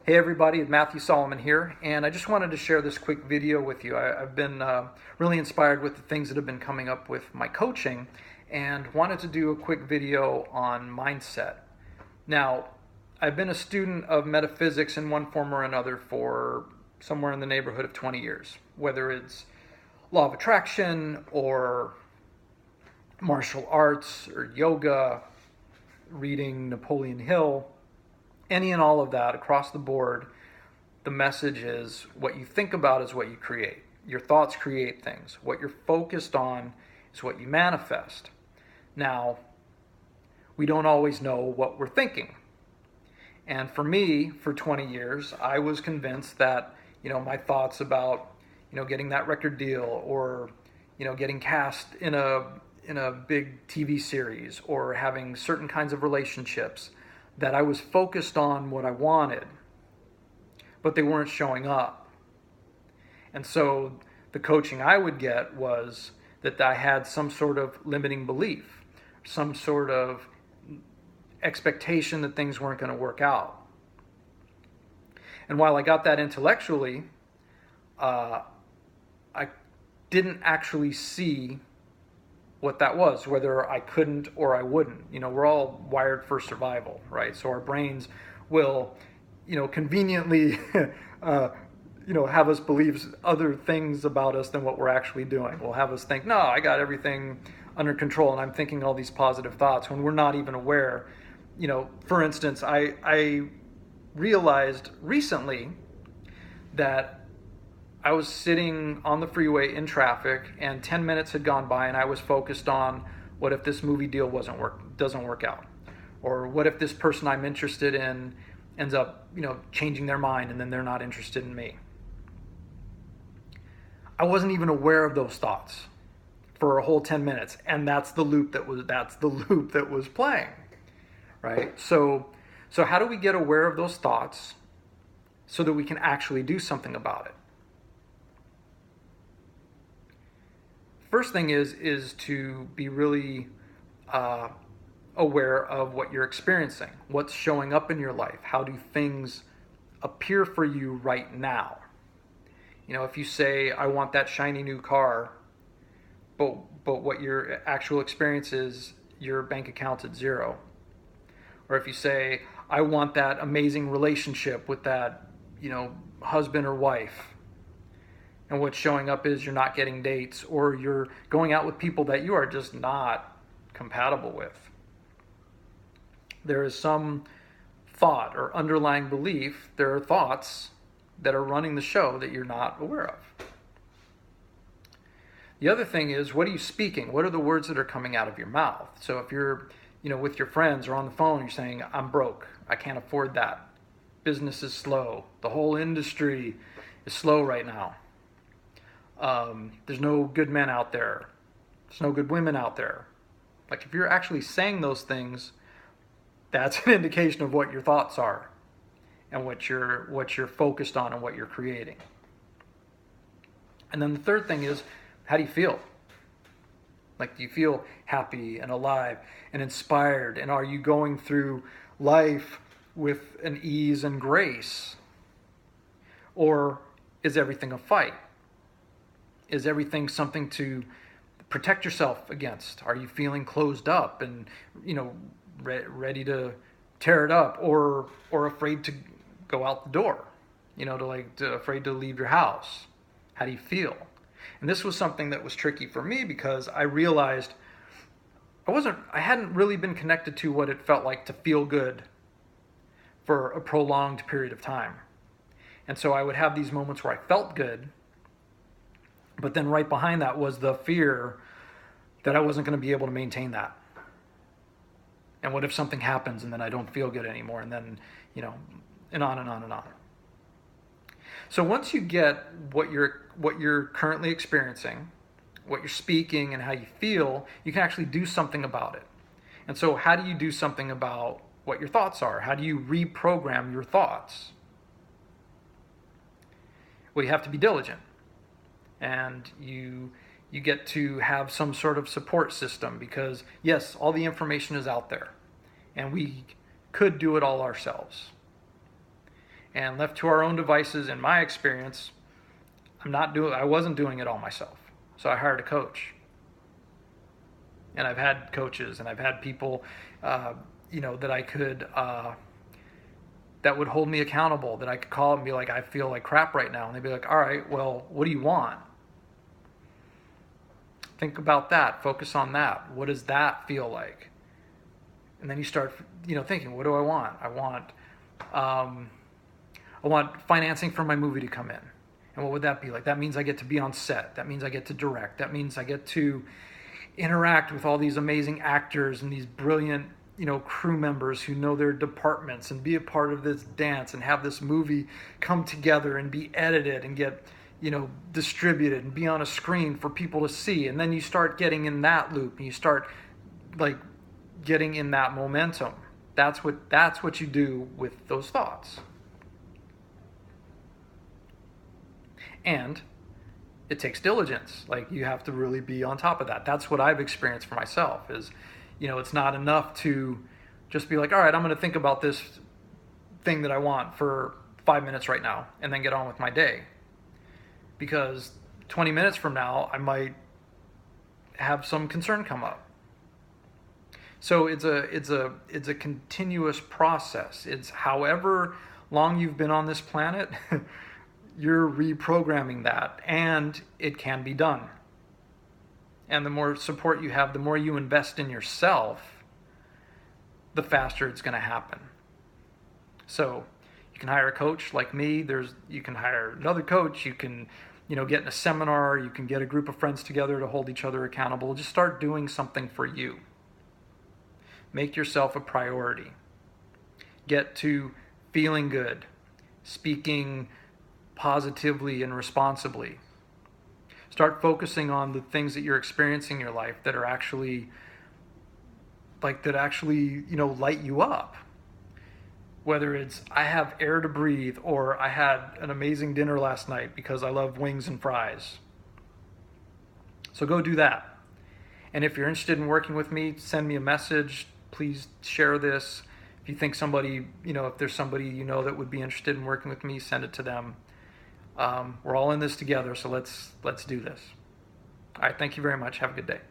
Hey everybody, Matthew Solomon here, and I just wanted to share this quick video with you. I've been really inspired with the things that have been coming up with my coaching and wanted to do a quick video on mindset. Now, I've been a student of metaphysics in one form or another for somewhere in the neighborhood of 20 years, whether it's law of attraction or martial arts or yoga, reading Napoleon Hill. Any and all of that across the board, the message is what you think about is what you create. Your thoughts create things. What you're focused on is what you manifest. Now, we don't always know what we're thinking. And for me, for 20 years, I was convinced that, my thoughts about, getting that record deal or, getting cast in a big TV series or having certain kinds of relationships, that I was focused on what I wanted, but they weren't showing up. And so the coaching I would get was that I had some sort of limiting belief, some sort of expectation that things weren't going to work out. And while I got that intellectually, I didn't actually see what that was, whether I couldn't or I wouldn't. We're all wired for survival, right? So our brains will, conveniently, have us believe other things about us than what we're actually doing. Will have us think, no, I got everything under control and I'm thinking all these positive thoughts when we're not even aware. For instance, I realized recently that I was sitting on the freeway in traffic and 10 minutes had gone by and I was focused on what if this movie deal doesn't work out? Or what if this person I'm interested in ends up, changing their mind and then they're not interested in me? I wasn't even aware of those thoughts for a whole 10 minutes, and that's the loop that was playing, right? So how do we get aware of those thoughts so that we can actually do something about it? First thing is to be really aware of what you're experiencing, what's showing up in your life. How do things appear for you right now? If you say, I want that shiny new car, but what your actual experience is, your bank account's at zero. Or if you say, I want that amazing relationship with that, husband or wife, and what's showing up is you're not getting dates or you're going out with people that you are just not compatible with. There is some thought or underlying belief. There are thoughts that are running the show that you're not aware of. The other thing is, what are you speaking? What are the words that are coming out of your mouth? So if you're, with your friends or on the phone, you're saying, I'm broke. I can't afford that. Business is slow. The whole industry is slow right now. There's no good men out there. There's no good women out there. Like if you're actually saying those things, that's an indication of what your thoughts are and what you're focused on and what you're creating. And then the third thing is, how do you feel? Like, do you feel happy and alive and inspired? And are you going through life with an ease and grace? Or is everything a fight? Is everything something to protect yourself against? Are you feeling closed up and, ready to tear it up, or afraid to go out the door? Afraid to leave your house? How do you feel? And this was something that was tricky for me because I realized I hadn't really been connected to what it felt like to feel good for a prolonged period of time. And so I would have these moments where I felt good, but then right behind that was the fear that I wasn't going to be able to maintain that. And what if something happens and then I don't feel good anymore? And then, and on and on and on. So once you get what you're currently experiencing, what you're speaking and how you feel, you can actually do something about it. And so how do you do something about what your thoughts are? How do you reprogram your thoughts? Well, you have to be diligent. And you get to have some sort of support system because, yes, all the information is out there. And we could do it all ourselves. And left to our own devices, in my experience, I wasn't doing it all myself. So I hired a coach. And I've had coaches, and I've had people, that I could, that would hold me accountable, that I could call and be like, I feel like crap right now. And they'd be like, all right, well, what do you want? Think about that. Focus on that. What does that feel like? And then you start, thinking, what do I want? I want financing for my movie to come in. And what would that be like? That means I get to be on set. That means I get to direct. That means I get to interact with all these amazing actors and these brilliant, crew members who know their departments, and be a part of this dance and have this movie come together and be edited and get, distributed and be on a screen for people to see. And then you start getting in that loop, and you start like getting in that momentum. That's what you do with those thoughts. And it takes diligence. Like, you have to really be on top of that. That's what I've experienced for myself is, it's not enough to just be like, all right, I'm going to think about this thing that I want for 5 minutes right now and then get on with my day. Because 20 minutes from now, I might have some concern come up. So it's a continuous process. It's however long you've been on this planet, you're reprogramming that, and it can be done. And the more support you have, the more you invest in yourself, the faster it's going to happen. So you can hire a coach like me. You can hire another coach. You can, get in a seminar. You can get a group of friends together to hold each other accountable. Just start doing something for you. Make yourself a priority. Get to feeling good, speaking positively and responsibly. Start focusing on the things that you're experiencing in your life that are actually light you up. Whether it's, I have air to breathe, or I had an amazing dinner last night because I love wings and fries. So go do that. And if you're interested in working with me, send me a message. Please share this. If you think somebody, if there's somebody that would be interested in working with me, send it to them. We're all in this together, so let's do this. All right, thank you very much. Have a good day.